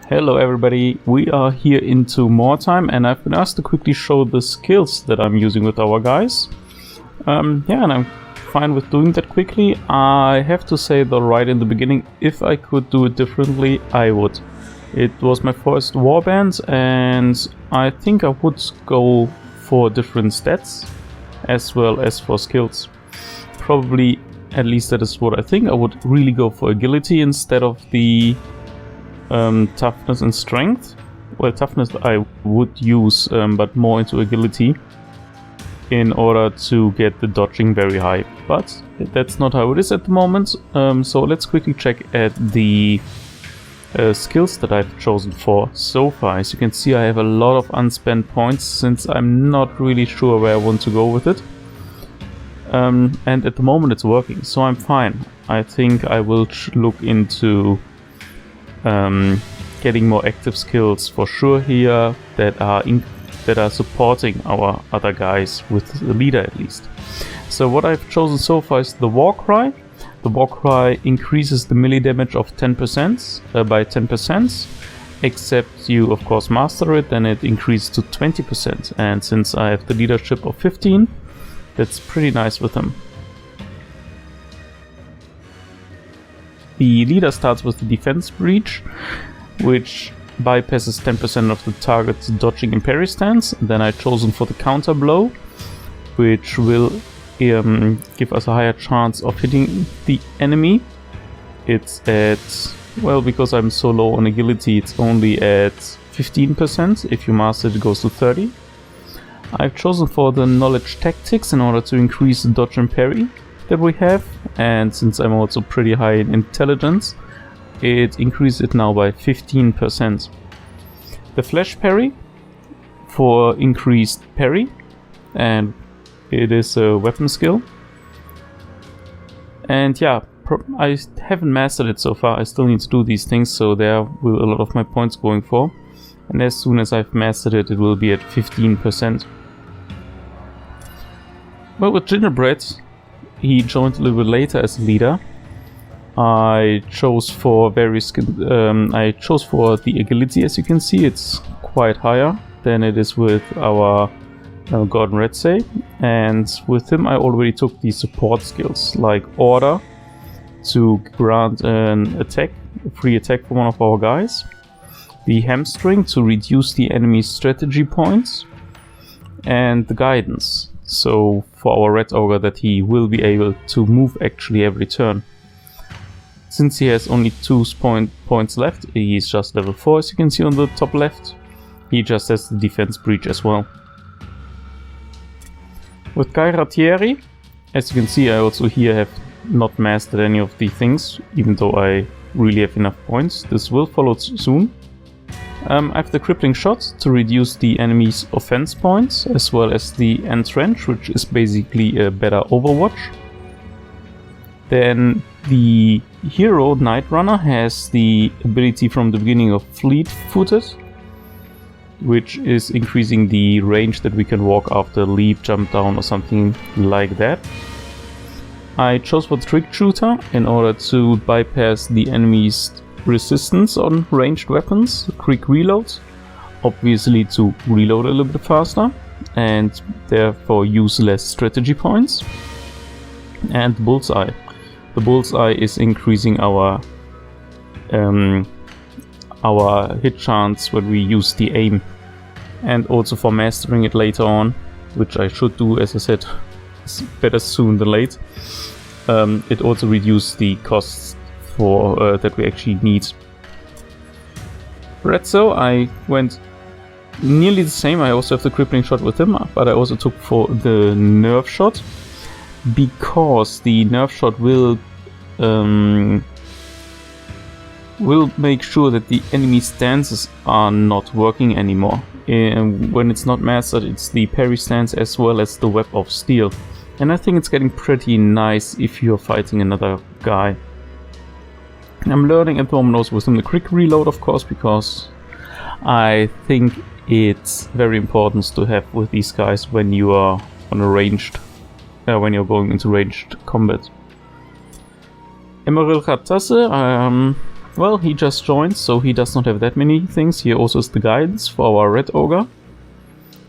Hello everybody, we are here into Mordheim and I've been asked to quickly show the skills that I'm using with our guys. And I'm fine with doing that quickly. I have to say though right in the beginning, if I could do it differently, I would. It was my first warband and I think I would go for different stats as well as for skills. Probably, at least that is what I think, I would really go for agility instead of the toughness and strength. Well, toughness I would use, but more into agility in order to get the dodging very high. But that's not how it is at the moment. So let's quickly check at the skills that I've chosen for so far. As you can see, I have a lot of unspent points since I'm not really sure where I want to go with it. And at the moment it's working, so I'm fine. I think I will look into getting more active skills for sure here that are supporting our other guys with the leader at least. So what I've chosen so far is the war cry. The war cry increases the melee damage of 10% by 10%, except you of course master it, then it increases to 20%. And since I have the leadership of 15, that's pretty nice with him. The leader starts with the defense breach, which bypasses 10% of the target's dodging and parry stance. Then I've chosen for the counter blow, which will give us a higher chance of hitting the enemy. It's at, well, because I'm so low on agility, it's only at 15%. If you master it, it goes to 30%. I've chosen for the knowledge tactics in order to increase the dodge and parry that we have, and since I'm also pretty high in intelligence, it increases it now by 15%. The flash parry for increased parry, and it is a weapon skill. And yeah, I haven't mastered it so far, I still need to do these things, so there will a lot of my points going for. And as soon as I've mastered it, it will be at 15%. Well, with Gingerbread, he joined a little bit later as leader. I chose for the agility. As you can see, it's quite higher than it is with our Gordon Redsay, and with him I already took the support skills like order to grant an attack, a free attack for one of our guys, the hamstring to reduce the enemy's strategy points, and the guidance. So for our Red Ogre, that he will be able to move actually every turn. Since he has only 2 points left, he's just level 4 as you can see on the top left. He just has the defense breach as well. With Kairatieri, as you can see, I also here have not mastered any of the things, even though I really have enough points. This will follow soon. I have the crippling shot to reduce the enemy's offense points, as well as the entrench, which is basically a better overwatch. Then the hero Night Runner has the ability from the beginning of fleet-footed, which is increasing the range that we can walk after leap, jump down or something like that. I chose for the trick shooter in order to bypass the enemy's resistance on ranged weapons, quick reload, obviously to reload a little bit faster and therefore use less strategy points. And bullseye. The bullseye is increasing our hit chance when we use the aim, and also for mastering it later on, which I should do, as I said, better soon than late. It also reduces the costs for that we actually need. Redso, I went nearly the same. I also have the crippling shot with him, but I also took for the nerve shot, because the nerve shot will make sure that the enemy stances are not working anymore. And when it's not mastered, it's the parry stance as well as the web of steel. And I think it's getting pretty nice if you're fighting another guy. I'm learning at the moment also with him the quick reload, of course, because I think it's very important to have with these guys when you are on a ranged, when you're going into ranged combat. Emeril Khattasse, Well, he just joined, so he does not have that many things. Here also is the guidance for our red ogre.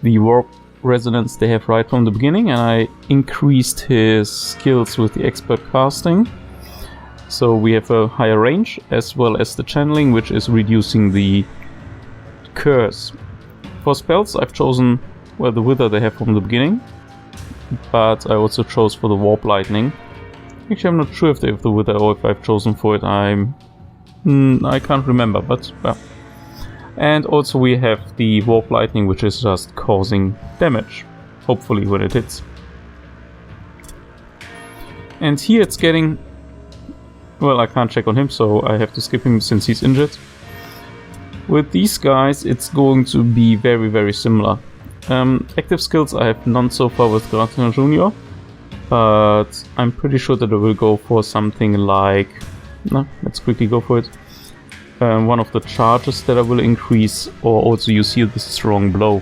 The warp resonance they have right from the beginning, and I increased his skills with the expert casting. So we have a higher range, as well as the channeling, which is reducing the curse. For spells, I've chosen, well, the wither they have from the beginning, but I also chose for the warp lightning. Actually, I'm not sure if they have the wither or if I've chosen for it. I can't remember, but well. And also we have the warp lightning, which is just causing damage, hopefully when it hits. And here it's getting, well, I can't check on him, so I have to skip him since he's injured. With these guys, it's going to be very, very similar. Active skills I have none so far with Gratien Jr., but I'm pretty sure that I will go for something like, no, let's quickly go for it. One of the charges that I will increase, or also use here the strong blow.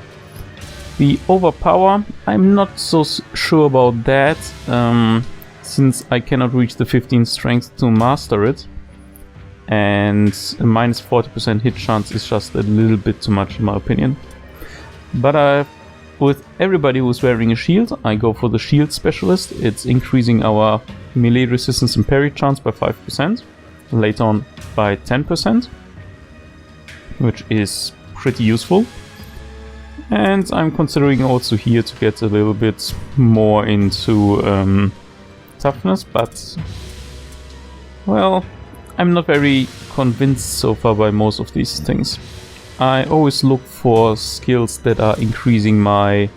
The overpower, I'm not so sure about that, since I cannot reach the 15 strength to master it, and a minus 40% hit chance is just a little bit too much in my opinion. But with everybody who's wearing a shield, I go for the shield specialist. It's increasing our melee resistance and parry chance by 5%. Later on by 10%, which is pretty useful. And I'm considering also here to get a little bit more into toughness, but well, I'm not very convinced so far by most of these things. I always look for skills that are increasing my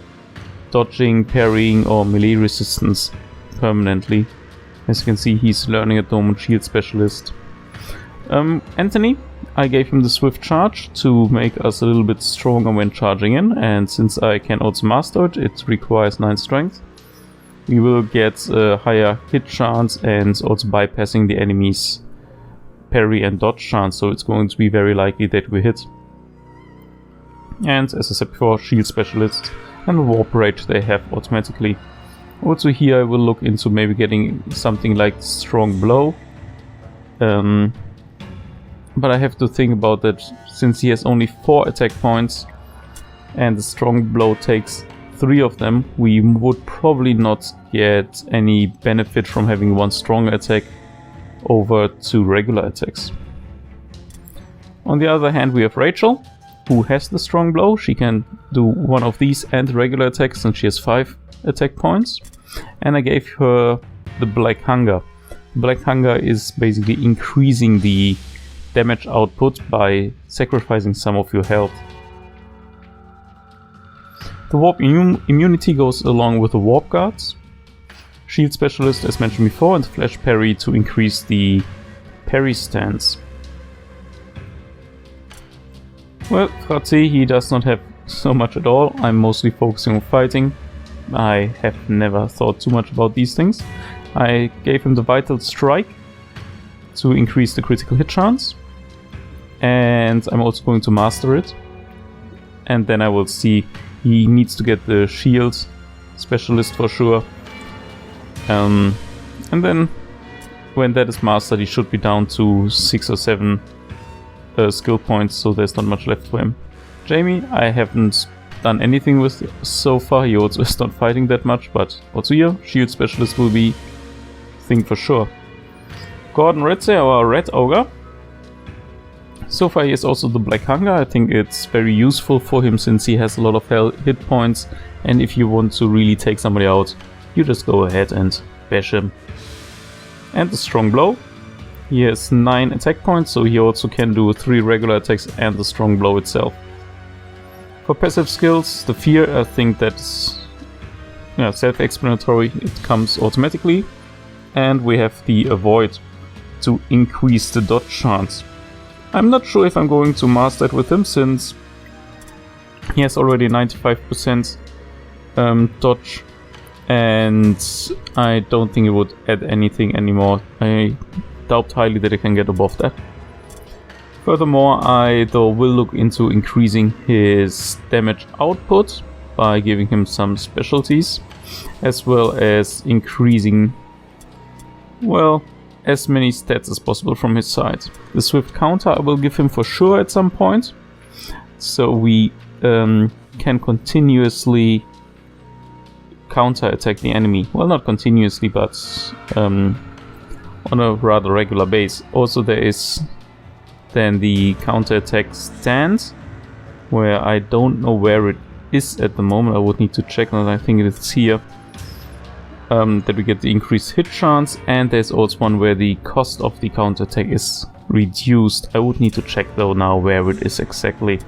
dodging, parrying or melee resistance permanently. As you can see, he's learning at the moment shield specialist. Anthony, I gave him the swift charge to make us a little bit stronger when charging in, and since I can also master it, it requires 9 strength. We will get a higher hit chance and also bypassing the enemy's parry and dodge chance, so it's going to be very likely that we hit. And as I said before, shield specialist and warp rage they have automatically. Also here I will look into maybe getting something like strong blow. But I have to think about that, since he has only 4 attack points and the strong blow takes 3 of them, we would probably not get any benefit from having 1 stronger attack over 2 regular attacks. On the other hand, we have Rachel, who has the strong blow. She can do 1 of these and regular attacks, and she has 5 attack points. And I gave her the Black Hunger. Black Hunger is basically increasing the damage output by sacrificing some of your health. The warp immunity goes along with the warp guards. Shield specialist as mentioned before, and flash parry to increase the parry stance. Well, Fratzi, he does not have so much at all. I'm mostly focusing on fighting. I have never thought too much about these things. I gave him the Vital Strike to increase the critical hit chance. And I'm also going to master it. And then I will see, he needs to get the shield specialist for sure. And then when that is mastered, he should be down to 6 or 7 skill points, so there's not much left for him. Jamie, I haven't done anything with so far. He also is not fighting that much, but also here, shield specialist will be thing for sure. Gordon Redse, our red ogre. So far he has also the Black Hunger. I think it's very useful for him since he has a lot of hit points, and if you want to really take somebody out, you just go ahead and bash him. And the Strong Blow. He has 9 attack points, so he also can do 3 regular attacks and the Strong Blow itself. For passive skills, the Fear, I think that's self-explanatory, it comes automatically. And we have the Avoid to increase the dodge chance. I'm not sure if I'm going to master it with him, since he has already 95% dodge, and I don't think it would add anything anymore. I doubt highly that I can get above that. Furthermore, I though will look into increasing his damage output by giving him some specialties, as well as increasing, well, as many stats as possible from his side. The swift counter I will give him for sure at some point, so we can continuously counter-attack the enemy. Well, not continuously, but on a rather regular base. Also, there is then the counter-attack stand, where I don't know where it is at the moment. I would need to check, and I think it is here. That we get the increased hit chance, and there's also one where the cost of the counter-attack is reduced. I would need to check though now where it is exactly.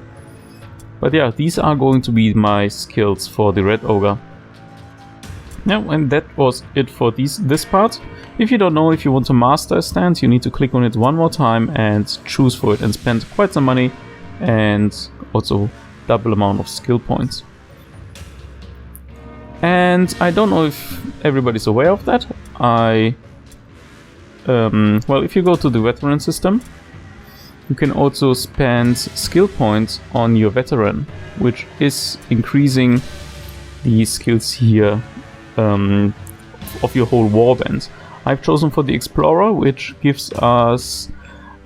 But yeah, these are going to be my skills for the Red Ogre. Now, and that was it for this part. If you don't know if you want to master a stand, you need to click on it one more time and choose for it and spend quite some money and also double amount of skill points. And I don't know if everybody's aware of that. Well, if you go to the veteran system, you can also spend skill points on your veteran, which is increasing the skills here of your whole warband. I've chosen for the explorer, which gives us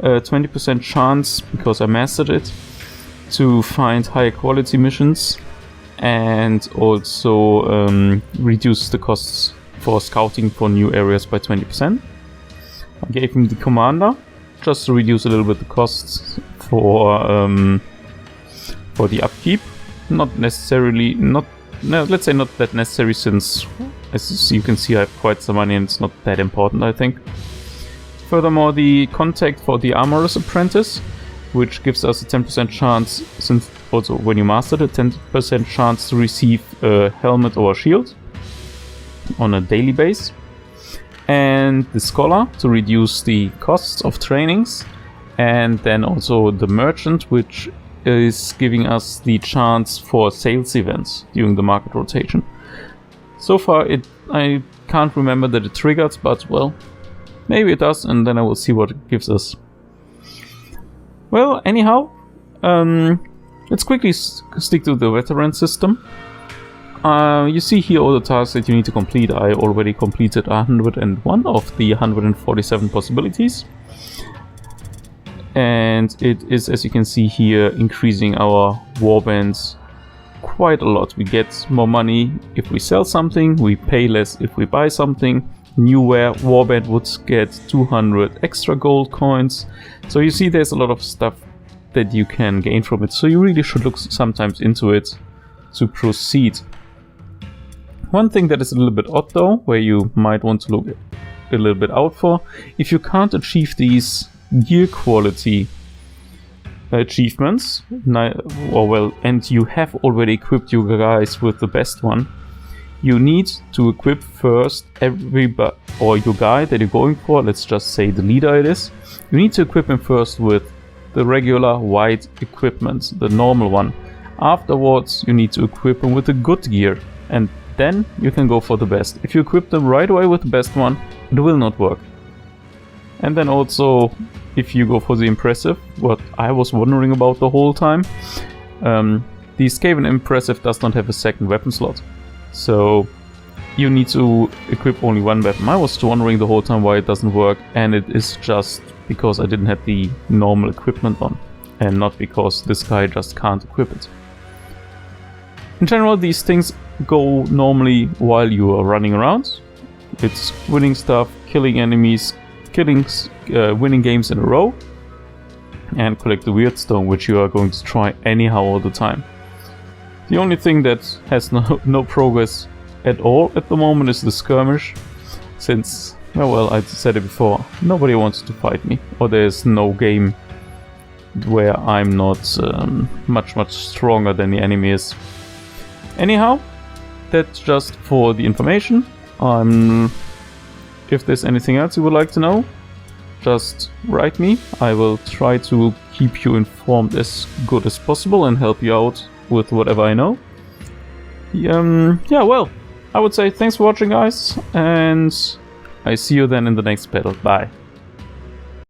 a 20% chance, because I mastered it, to find higher quality missions, and also reduce the costs for scouting for new areas by 20%. I gave him the commander, just to reduce a little bit the costs for the upkeep. Not necessarily, let's say not that necessary, since as you can see I have quite some money and it's not that important, I think. Furthermore, the contact for the armorer's apprentice, which gives us a 10% chance, since also when you master it, 10% chance to receive a helmet or a shield on a daily base. And the scholar to reduce the costs of trainings. And then also the merchant, which is giving us the chance for sales events during the market rotation. So far I can't remember that it triggered, but well, maybe it does, and then I will see what it gives us. Well, anyhow, let's quickly stick to the veteran system. You see here all the tasks that you need to complete. I already completed 101 of the 147 possibilities. And it is, as you can see here, increasing our warbands quite a lot. We get more money if we sell something, we pay less if we buy something. New warband would get 200 extra gold coins. So you see there's a lot of stuff that you can gain from it. So you really should look sometimes into it to proceed. One thing that is a little bit odd though, where you might want to look a little bit out for, if you can't achieve these gear quality achievements, and you have already equipped your guys with the best one, you need to equip first everybody, or your guy that you're going for, let's just say the leader it is, you need to equip him first with the regular white equipment, the normal one. Afterwards you need to equip him with the good gear, and then you can go for the best. If you equip them right away with the best one, it will not work. And then also, if you go for the impressive, what I was wondering about the whole time, the Skaven impressive does not have a second weapon slot. So you need to equip only one weapon. I was wondering the whole time why it doesn't work, and it is just because I didn't have the normal equipment on, and not because this guy just can't equip it. In general, these things go normally while you are running around. It's winning stuff, killing enemies, winning games in a row, and collect the weird stone, which you are going to try anyhow all the time. The only thing that has no progress at all at the moment is the skirmish, since, well, I said it before, nobody wants to fight me, or there's no game where I'm not much stronger than the enemy is. Anyhow, that's just for the information. If there's anything else you would like to know, just write me. I will try to keep you informed as good as possible and help you out with whatever I know. Yeah, well, I would say thanks for watching, guys, and I see you then in the next battle. Bye.